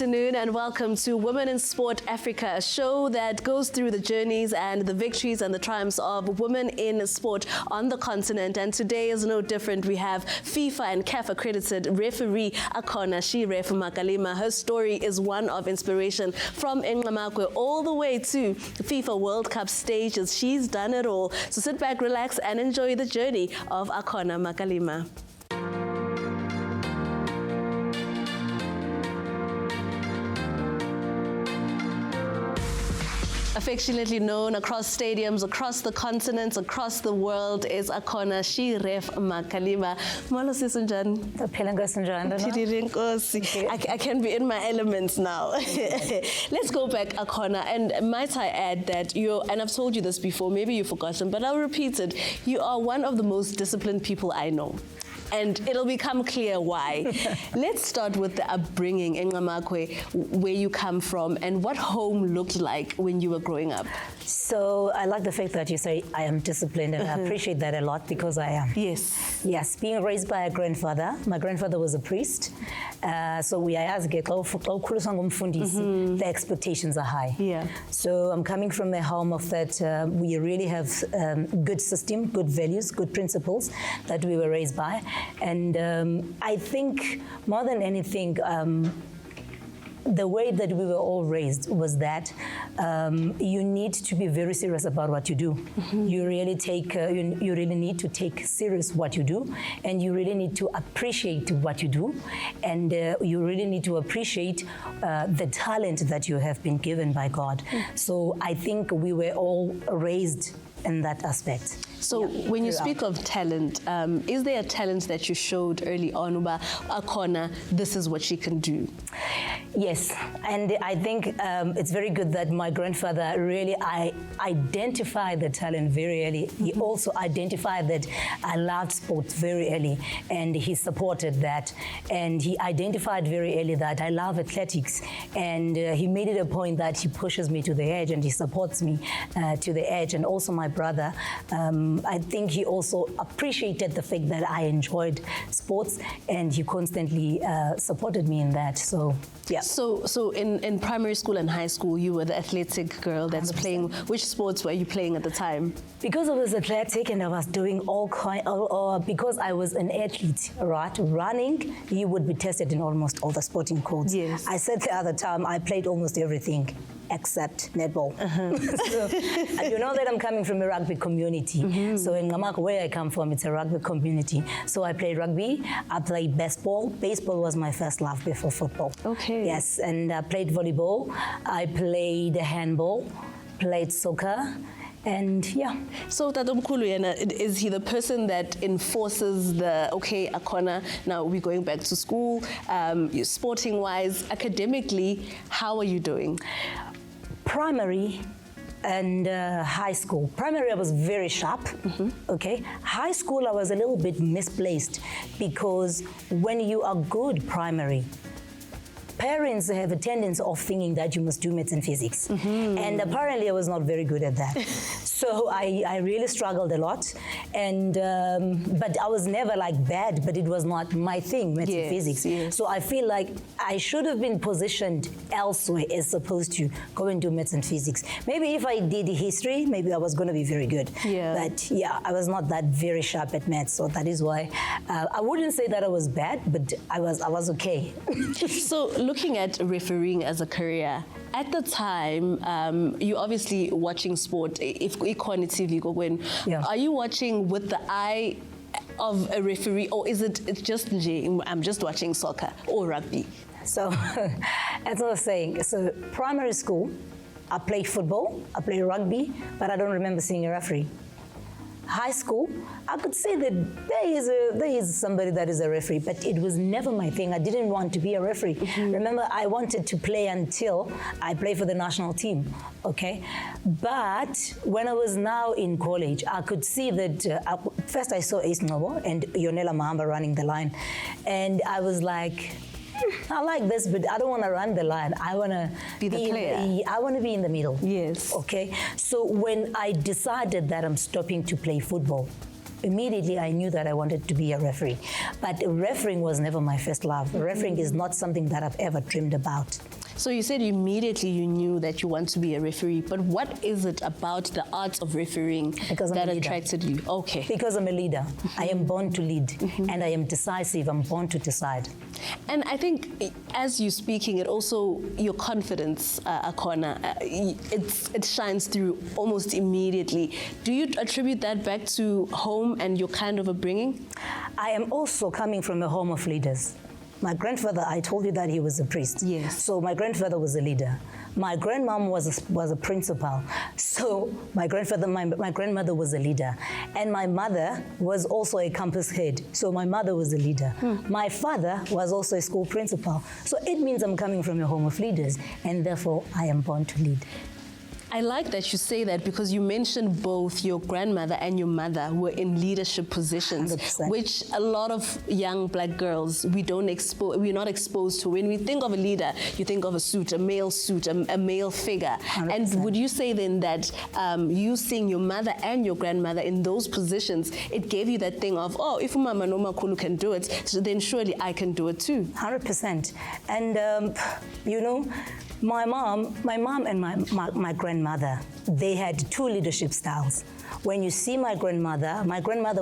afternoon and welcome to Women in Sport Africa, a show that goes through the journeys and the victories and the triumphs of women in sport on the continent. And today is no different. We have FIFA and CAF accredited referee Akhona Makalima. Her story is one of inspiration from Ngqamakwe all the way to FIFA World Cup stages. She's done it all. So sit back, relax and enjoy the journey of Akhona Makalima. Affectionately known across stadiums, across the continents, across the world is Akhona Makalima. Molo sisunjani? I can be in my elements now. Let's go back, Akhona, and might I add that and I've told you this before, maybe you've forgotten, but I'll repeat it. You are one of the most disciplined people I know. And it'll become clear why. Let's start with the upbringing in Ngqamakwe, where you come from, and what home looked like when you were growing up. So I like the fact that you say I am disciplined, and I appreciate that a lot because I am. Yes. Yes, being raised by a grandfather. My grandfather was a priest. So we are the expectations are high. Yeah. So I'm coming from a home of that we really have good system, good values, good principles that we were raised by. And I think more than anything, the way that we were all raised was that you need to be very serious about what you do. Mm-hmm. You really take, you really need to take serious what you do, and you really need to appreciate what you do, and you really need to appreciate the talent that you have been given by God. Mm-hmm. So I think we were all raised in that aspect. So when you speak of talent, is there a talent that you showed early on about Akhona, this is what she can do? Yes, and I think it's very good that my grandfather really identified the talent very early. Mm-hmm. He also identified that I loved sports very early, and he supported that. And he identified very early that I love athletics, and he made it a point that he pushes me to the edge and he supports me to the edge. And also my brother, I think he also appreciated the fact that I enjoyed sports, and he constantly supported me in that. So yeah. So in primary school and high school, you were the athletic girl that's 100%. Playing. Which sports were you playing at the time? Because I was athletic and I was doing all kind, because I was an athlete, right? Running, you would be tested in almost all the sporting codes. Yes. I said the other time I played almost everything except netball. Uh-huh. So, you know that I'm coming from a rugby community. Mm-hmm. So in Ngqamakwe, where I come from, it's a rugby community. So I played rugby, I played baseball. Baseball was my first love before football. Okay. Yes, and I played volleyball, I played handball, played soccer, and yeah. So Tatomkhulu yena, is he the person that enforces the, okay, Akhona, now we're going back to school, sporting-wise, academically, how are you doing? Primary and high school. Primary, I was very sharp, mm-hmm. Okay? High school, I was a little bit misplaced because when you are good primary, parents have a tendency of thinking that you must do maths and physics. Mm-hmm. And apparently I was not very good at that. So I really struggled a lot. And but I was never like bad, but it was not my thing, maths and physics. Yes. So I feel like I should have been positioned elsewhere as opposed to go and do maths and physics. Maybe if I did history, maybe I was going to be very good. Yeah. But yeah, I was not that very sharp at maths. So that is why I wouldn't say that I was bad, but I was okay. So looking at refereeing as a career, at the time, you're obviously watching sport, if TV, are you watching with the eye of a referee, or is it's just I'm just watching soccer or rugby? So as I was saying, so primary school, I played football, I played rugby, but I don't remember seeing a referee. High school, I could say that there is somebody that is a referee, but it was never my thing. I didn't want to be a referee. Mm-hmm. Remember, I wanted to play until I played for the national team, okay? But when I was now in college, I could see that, first I saw Ace Nobo and Yonela Mahamba running the line, and I was like, I like this, but I don't want to run the line. I want to be the player. I want to be in the middle. Yes. Okay. So when I decided that I'm stopping to play football, immediately I knew that I wanted to be a referee. But refereeing was never my first love. Refereeing is not something that I've ever dreamed about. So you said immediately you knew that you want to be a referee, but what is it about the art of refereeing that attracted you? Okay. Because I'm a leader. I am born to lead, and I am decisive. I'm born to decide. And I think as you're speaking, it also, your confidence, Akhona, it shines through almost immediately. Do you attribute that back to home and your kind of upbringing? I am also coming from a home of leaders. My grandfather, I told you that he was a priest. Yes. So my grandfather was a leader. My grandmom was a principal. So my grandmother was a leader. And my mother was also a campus head. So my mother was a leader. My father was also a school principal. So it means I'm coming from a home of leaders, and therefore I am born to lead. I like that you say that, because you mentioned both your grandmother and your mother were in leadership positions, 100%. which a lot of young black girls, we're not exposed to. When we think of a leader, you think of a suit, a male figure. 100%. And would you say then that you seeing your mother and your grandmother in those positions, it gave you that thing of, oh, if Mama Noma Kulu can do it, so then surely I can do it too. 100%. And you know, my mom and my grandmother, they had two leadership styles. When you see my grandmother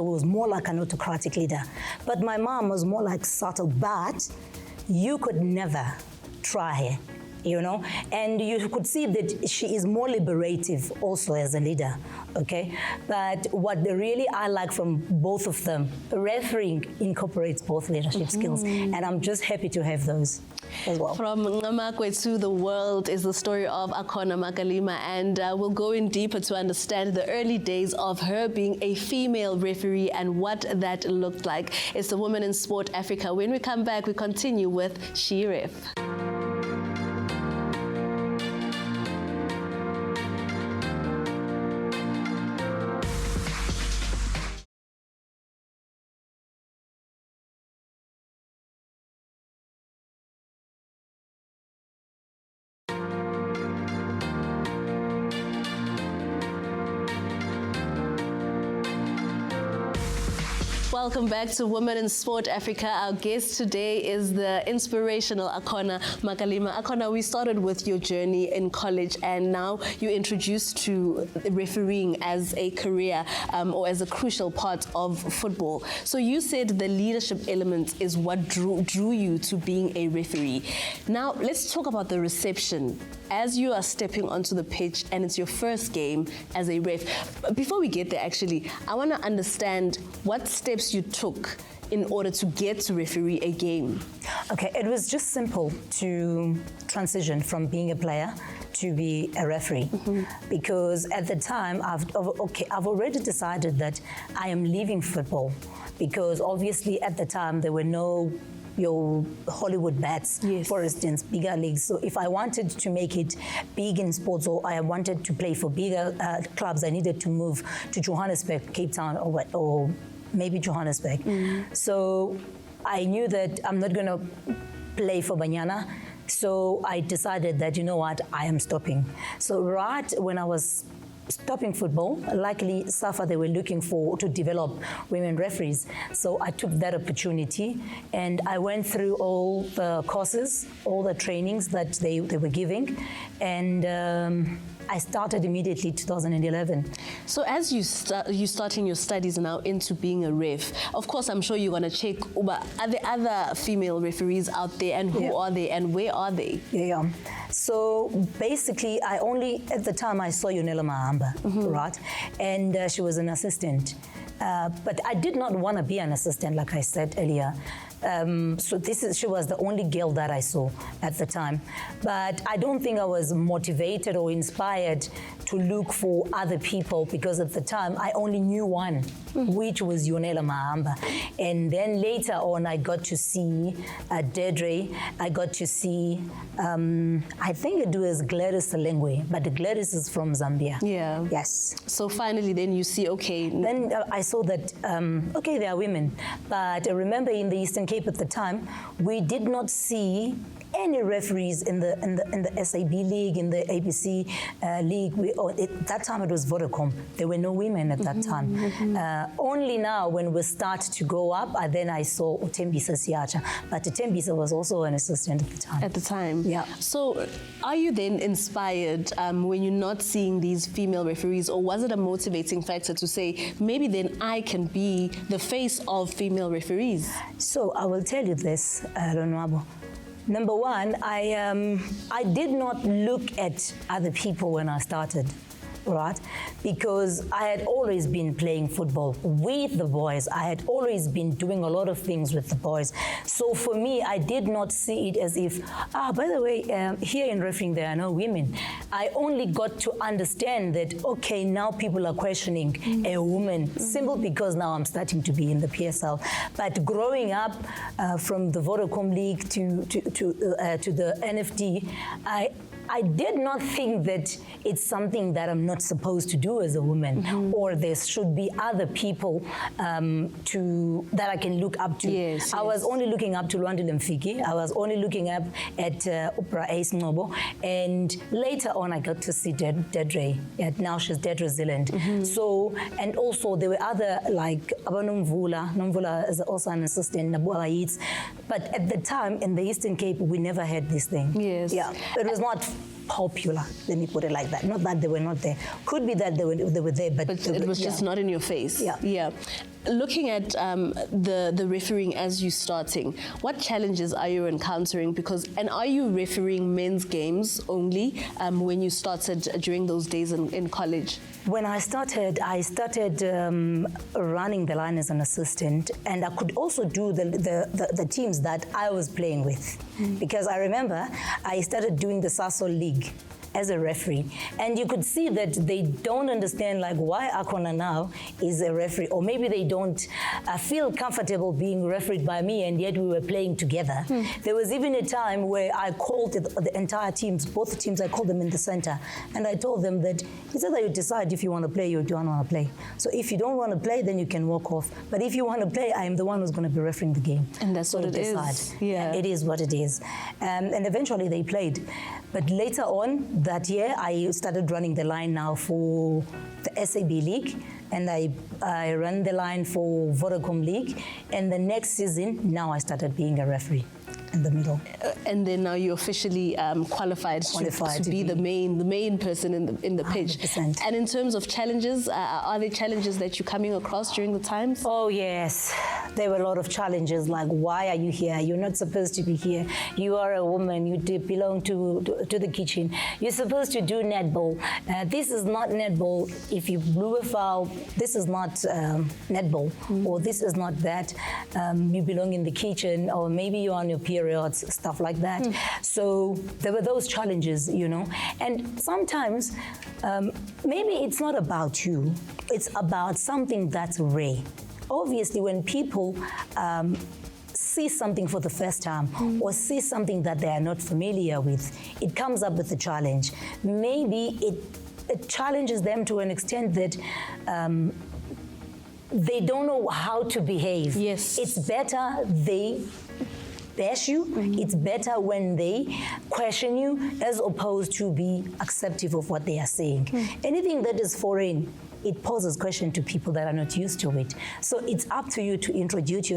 was more like an autocratic leader, but my mom was more like subtle, but you could never try her, you know? And you could see that she is more liberative also as a leader, okay? But what really I like from both of them, refereeing incorporates both leadership skills, and I'm just happy to have those as well. From Ngamakwe to the world is the story of Akhona Makalima, and we'll go in deeper to understand the early days of her being a female referee and what that looked like. It's the Women in Sport Africa. When we come back, we continue with She Ref. Welcome back to Women in Sport Africa. Our guest today is the inspirational Akhona Makalima. Akhona, we started with your journey in college, and now you're introduced to refereeing as a career or as a crucial part of football. So you said the leadership element is what drew you to being a referee. Now let's talk about the reception as you are stepping onto the pitch and it's your first game as a ref. Before we get there, actually, I want to understand what steps you took in order to get to referee a game. Okay, it was just simple to transition from being a player to be a referee, because at the time I've already decided that I am leaving football, because obviously at the time there were no your Hollywood bats, yes, for instance, bigger leagues. So if I wanted to make it big in sports, or I wanted to play for bigger clubs, I needed to move to Johannesburg, Cape Town, or maybe Johannesburg. So I knew that I'm not going to play for Banyana. So I decided that, you know what, I am stopping. So right when I was stopping football, luckily SAFA, they were looking to develop women referees. So I took that opportunity and I went through all the courses, all the trainings that they were giving, and I started immediately 2011. So as you starting your studies now into being a ref, of course I'm sure you're going to check, are there other female referees out there, and who are they and where are they? Yeah. So basically at the time I saw Yonela Mahamba, right? And she was an assistant. But I did not want to be an assistant, like I said earlier. So she was the only girl that I saw at the time. But I don't think I was motivated or inspired to look for other people, because at the time I only knew one, which was Yonela Mahamba. And then later on I got to see Deirdre, I got to see, I think it was Gladys Salengwe, but Gladys is from Zambia. Yeah. Yes. So finally then you see, okay. Then I saw that, okay, they are women. But I remember in the Eastern Cape at the time, we did not see any referees in the SAB league, in the ABC league. That time it was Vodacom. There were no women at that time. Only now when we start to go up, then I saw Utembisa Siacha. But Utembisa was also an assistant at the time. At the time? Yeah. So are you then inspired when you're not seeing these female referees, or was it a motivating factor to say, maybe then I can be the face of female referees? So I will tell you this, Lonwabo. Number one, I did not look at other people when I started. Right? Because I had always been playing football with the boys. I had always been doing a lot of things with the boys. So for me, I did not see it as if, by the way, here in refereeing there are no women. I only got to understand that, okay, now people are questioning a woman, simple because now I'm starting to be in the PSL. But growing up from the Vodacom League to the NFD, I did not think that it's something that I'm not supposed to do as a woman, or there should be other people that I can look up to. Yes, I was only looking up to Lwandile Mfiki. I was only looking up at Oprah Ace Nobo, and later on I got to see Dedre. Now she's Dedre Zealand. So, and also there were other like Abanu Mvula. Nomvula is also an assistant. But at the time in the Eastern Cape, we never had this thing. Yes. Yeah, it was not popular, let me put it like that. Not that they were not there. Could be that they were there, but it was just not in your face. Yeah. Looking at the refereeing as you're starting, what challenges are you encountering? And are you refereeing men's games only when you started during those days in college? When I started running the line as an assistant, and I could also do the teams that I was playing with. Because I remember I started doing the Sasol League as a referee, and you could see that they don't understand like why Akhona now is a referee, or maybe they don't feel comfortable being refereed by me, and yet we were playing together. There was even a time where I called the entire teams, both teams, I called them in the center, and I told them that it's either you decide if you want to play or you don't want to play. So if you don't want to play, then you can walk off. But if you want to play, I am the one who's going to be refereeing the game. And that's what it is. Yeah. It is what it is. And eventually they played. But later on that year, I started running the line now for the SAB League, and I ran the line for Vodacom League. And the next season, now I started being a referee in the middle. And then now you're officially qualified to be the main person in the pitch. 100%. And in terms of challenges, are there challenges that you're coming across during the times? Oh yes, there were a lot of challenges, like why are you here? You're not supposed to be here. You are a woman, you belong to the kitchen. You're supposed to do netball. This is not netball. If you blew a foul, this is not netball, or this is not that. You belong in the kitchen, or maybe you're on your periods, stuff like that. So there were those challenges, you know. And sometimes maybe it's not about you, it's about something that's rare. Obviously, when people see something for the first time, or see something that they are not familiar with, it comes up with a challenge. Maybe it challenges them to an extent that they don't know how to behave. Yes. It's better they bash you. It's better when they question you, as opposed to be acceptive of what they are saying. Anything that is foreign, it poses question to people that are not used to it. So it's up to you to introduce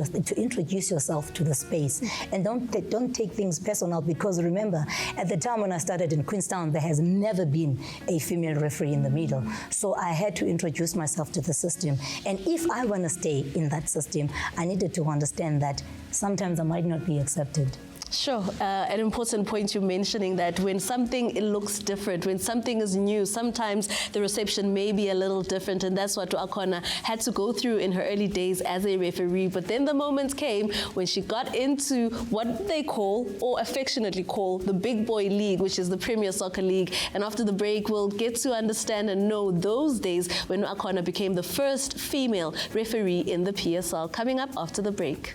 yourself to the space, and don't take things personal, because remember, at the time when I started in Queenstown, there has never been a female referee in the middle. So I had to introduce myself to the system, and if I want to stay in that system, I needed to understand that sometimes I might not be accepted. Sure. An important point you're mentioning, that when something looks different, when something is new, sometimes the reception may be a little different, and that's what Akhona had to go through in her early days as a referee. But then the moment came when she got into what they call, or affectionately call, the Big Boy League, which is the Premier Soccer League. And after the break, we'll get to understand and know those days when Akhona became the first female referee in the PSL. Coming up after the break.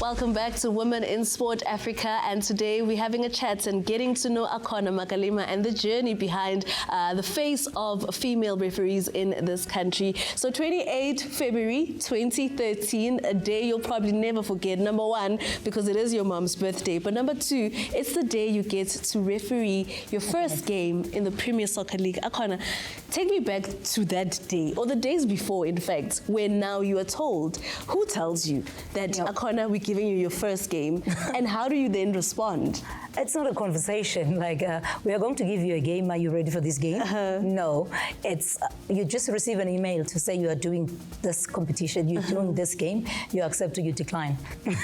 Welcome back to Women in Sport Africa, and today we're having a chat and getting to know Akhona Makalima and the journey behind the face of female referees in this country. So 28 February 2013, a day you'll probably never forget. Number one, because it is your mom's birthday, but number two, it's the day you get to referee your first game in the Premier Soccer League. Akhona, take me back to that day, or the days before, in fact, when now you are told. Who tells you that, Akhona, we're giving you your first game, and how do you then respond? It's not a conversation like, we are going to give you a game, are you ready for this game? No, it's, you just receive an email to say you are doing this competition, you're doing this game, you accept or you decline.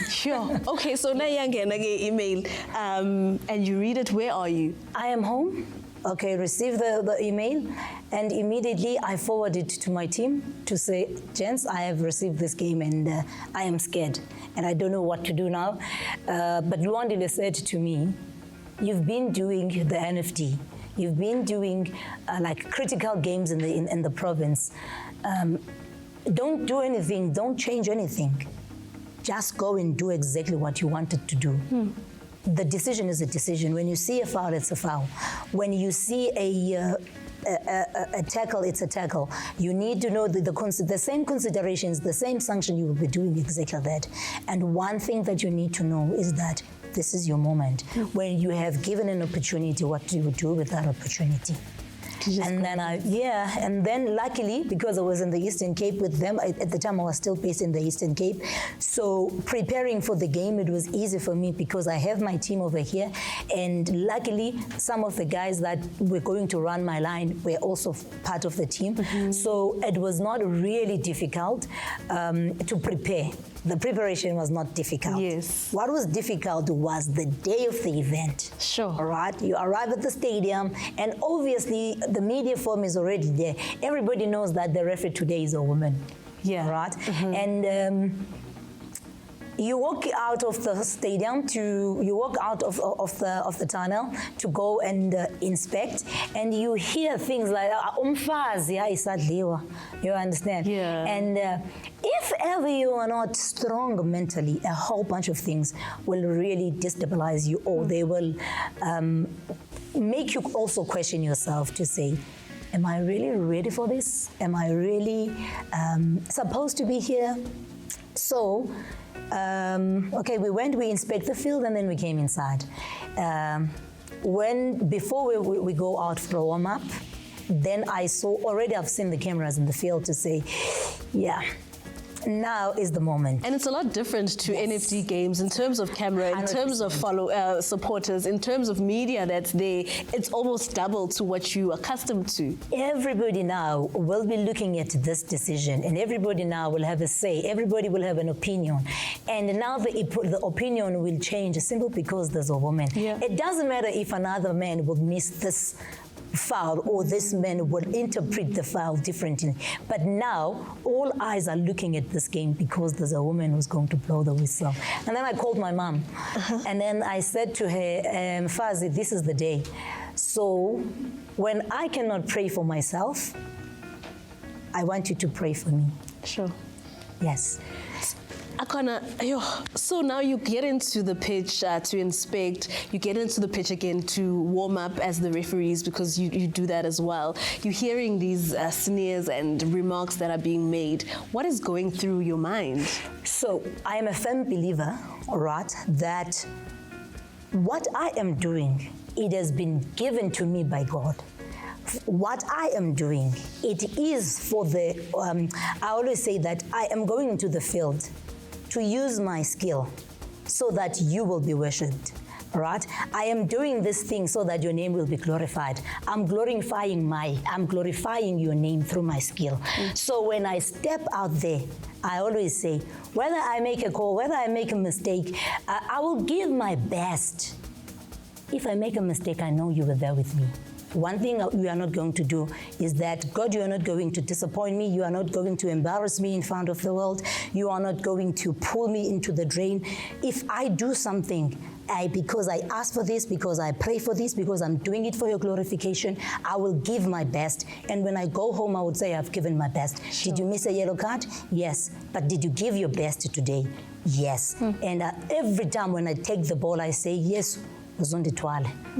Sure. Okay, so now you get an email, and you read it. Where are you? I am home. Okay, receive the email, and immediately I forward it to my team to say, gents, I have received this game and I am scared and I don't know what to do now. But Luandile said to me, you've been doing the NFD, you've been doing like critical games in the province. Don't do anything, don't change anything. Just go and do exactly what you wanted to do. The decision is a decision. When you see a foul, it's a foul. When you see a tackle, it's a tackle. You need to know the same considerations, the same sanction, you will be doing exactly that. And one thing that you need to know is that this is your moment. When you have given an opportunity, what do you do with that opportunity? And then and then luckily, because I was in the Eastern Cape with them, at the time I was still based in the Eastern Cape, so preparing for the game, it was easy for me because I have my team over here, and luckily some of the guys that were going to run my line were also part of the team, so it was not really difficult to prepare. The preparation was not difficult. Yes. What was difficult was the day of the event. Sure. All right. You arrive at the stadium, and obviously the media form is already there. Everybody knows that the referee today is a woman. Yeah. Right. And you walk out of the stadium you walk out of the tunnel to go and inspect, and you hear things like umfazi isadliwa. You understand? Yeah. And if ever you are not strong mentally, a whole bunch of things will really destabilize you, or they will make you also question yourself to say, am I really ready for this? Am I really supposed to be here? So, okay, we inspect the field, and then we came inside. Before we go out for a warm-up, then I've seen the cameras in the field to say, yeah, now is the moment. And it's a lot different to NFD games in terms of camera, in 100%. Terms of supporters, in terms of media that's there. It's almost double to what you are accustomed to. Everybody now will be looking at this decision, and everybody now will have a say. Everybody will have an opinion. And now the opinion will change simply because there's a woman. Yeah. It doesn't matter if another man will miss this foul, or this man will interpret the foul differently. But now all eyes are looking at this game because there's a woman who's going to blow the whistle. And then I called my mom, and then I said to her, Fazi, this is the day. So when I cannot pray for myself, I want you to pray for me. Sure. Yes. Akhona, so now you get into the pitch to inspect, you get into the pitch again to warm up as the referees, because you do that as well. You're hearing these sneers and remarks that are being made. What is going through your mind? So I am a firm believer, right, that what I am doing, it has been given to me by God. What I am doing, it is for the, I always say that I am going into the field to use my skill so that you will be worshipped, right? I am doing this thing so that your name will be glorified. I'm glorifying your name through my skill. So when I step out there, I always say, whether I make a call, whether I make a mistake, I will give my best. If I make a mistake, I know you were there with me. One thing you are not going to do is that, God, you are not going to disappoint me. You are not going to embarrass me in front of the world. You are not going to pull me into the drain. If I do something, because I ask for this, because I pray for this, because I'm doing it for your glorification, I will give my best. And when I go home, I would say I've given my best. Sure. Did you miss a yellow card? Yes. But did you give your best today? Yes. And every time when I take the ball, I say, yes,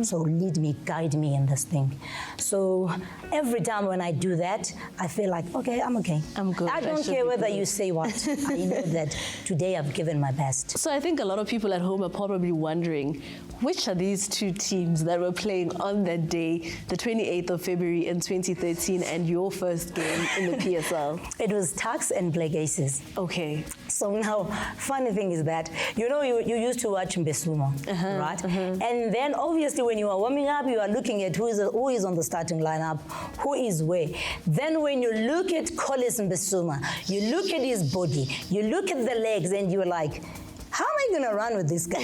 so lead me, guide me in this thing. So every time when I do that, I feel like, okay, I'm okay. I'm good. I don't care whether you say what. I know that today I've given my best. So I think a lot of people at home are probably wondering, which are these two teams that were playing on that day, the 28th of February in 2013, and your first game in the PSL? It was Tuks and Black Aces. Okay. So now, funny thing is that, you know, you used to watch Mbesuma, right? And then obviously when you are warming up, you are looking at who is on the starting lineup, who is where. Then when you look at Collins Mbesuma, you look at his body, you look at the legs, and you're like, how am I going to run with this guy?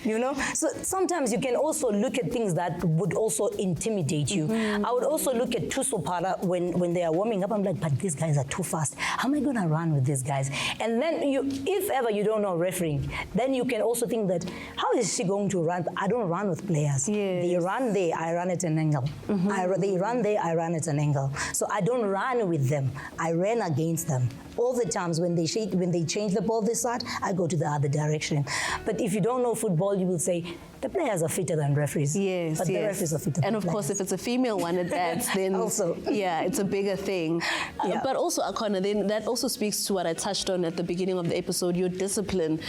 You know? So sometimes you can also look at things that would also intimidate you. I would also look at Tusopara when they are warming up. I'm like, but these guys are too fast. How am I going to run with these guys? And then if ever you don't know refereeing, then you can also think that, how is she going to run? I don't run with players. Yes. They run there, I run at an angle. They run there, I run at an angle. So I don't run with them. I ran against them. All the times when they change the ball this side, I go to the other direction. But if you don't know football, you will say, the players are fitter than referees. Yes, but the referees are fitter than And of course, if it's a female one at that, then also, yeah, it's a bigger thing. Yeah. But also, Akhona, then that also speaks to what I touched on at the beginning of the episode, your discipline,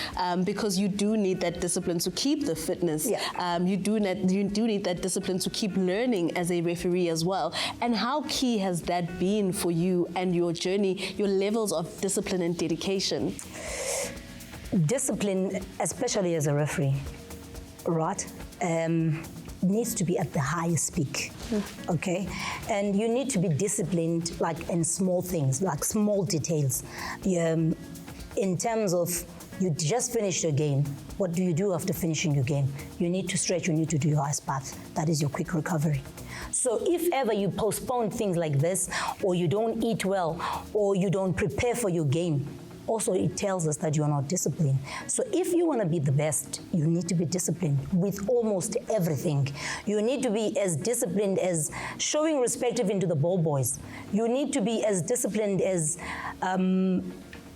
because you do need that discipline to keep the fitness. Yeah. You do need that discipline to keep learning as a referee as well. And how key has that been for you and your journey, your levels of discipline and dedication? Discipline, especially as a referee, right, needs to be at the highest peak, okay? And you need to be disciplined like in small things, like small details. In terms of, you just finished your game, what do you do after finishing your game? You need to stretch, you need to do your ice bath. That is your quick recovery. So if ever you postpone things like this, or you don't eat well, or you don't prepare for your game, also it tells us that you're not disciplined. So if you want to be the best, you need to be disciplined with almost everything. You need to be as disciplined as showing respect even to the ball boys. You need to be as disciplined as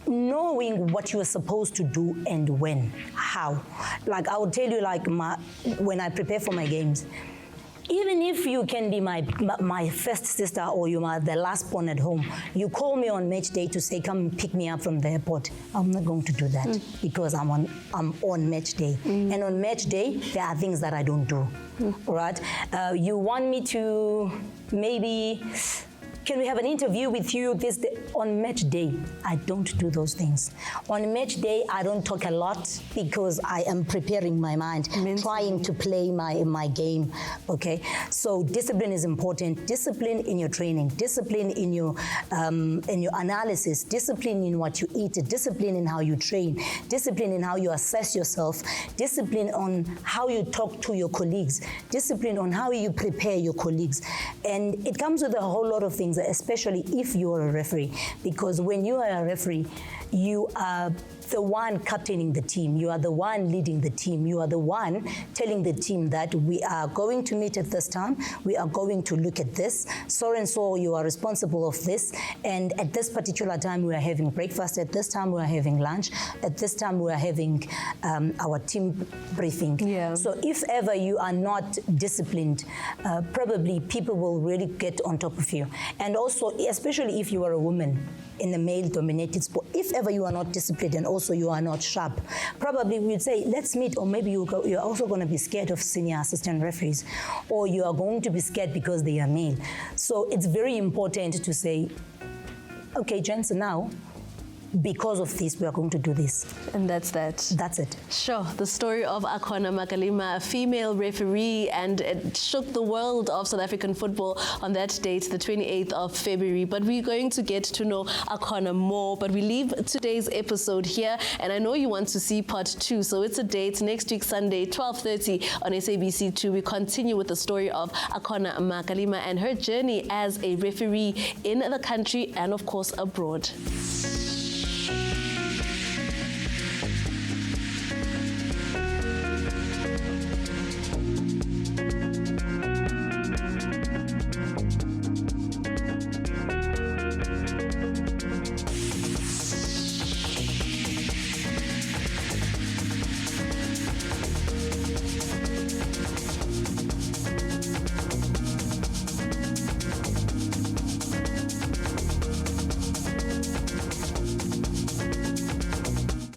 knowing what you are supposed to do and when, how. Like I would tell you, like when I prepare for my games, even if you can be my first sister or you are the last born at home, you call me on match day to say, come pick me up from the airport. I'm not going to do that because I'm on match day. And on match day, there are things that I don't do, right? You want me to maybe, can we have an interview with you this day? On match day, I don't do those things. On match day, I don't talk a lot because I am preparing my mind, trying to play my game, okay? So discipline is important. Discipline in your training, discipline in your analysis, discipline in what you eat, discipline in how you train, discipline in how you assess yourself, discipline on how you talk to your colleagues, discipline on how you prepare your colleagues. And it comes with a whole lot of things, especially if you're a referee, because when you are a referee, you are the one captaining the team, you are the one leading the team, you are the one telling the team that we are going to meet at this time, we are going to look at this, so and so you are responsible of this, and at this particular time we are having breakfast, at this time we are having lunch, at this time we are having our team briefing. Yeah. So if ever you are not disciplined, probably people will really get on top of you. And also, especially if you are a woman in a male-dominated sport, if ever you are not disciplined and also you are not sharp, probably we would say, let's meet, or maybe you're also going to be scared of senior assistant referees, or you are going to be scared because they are male. So it's very important to say, okay, gents, now, because of this, we are going to do this. And that's that. That's it. Sure. The story of Akhona Makalima, a female referee, and it shook the world of South African football on that date, the 28th of February. But we're going to get to know Akhona more. But we leave today's episode here, and I know you want to see part 2. So it's a date next week, Sunday, 12:30 on SABC2. We continue with the story of Akhona Makalima and her journey as a referee in the country and, of course, abroad.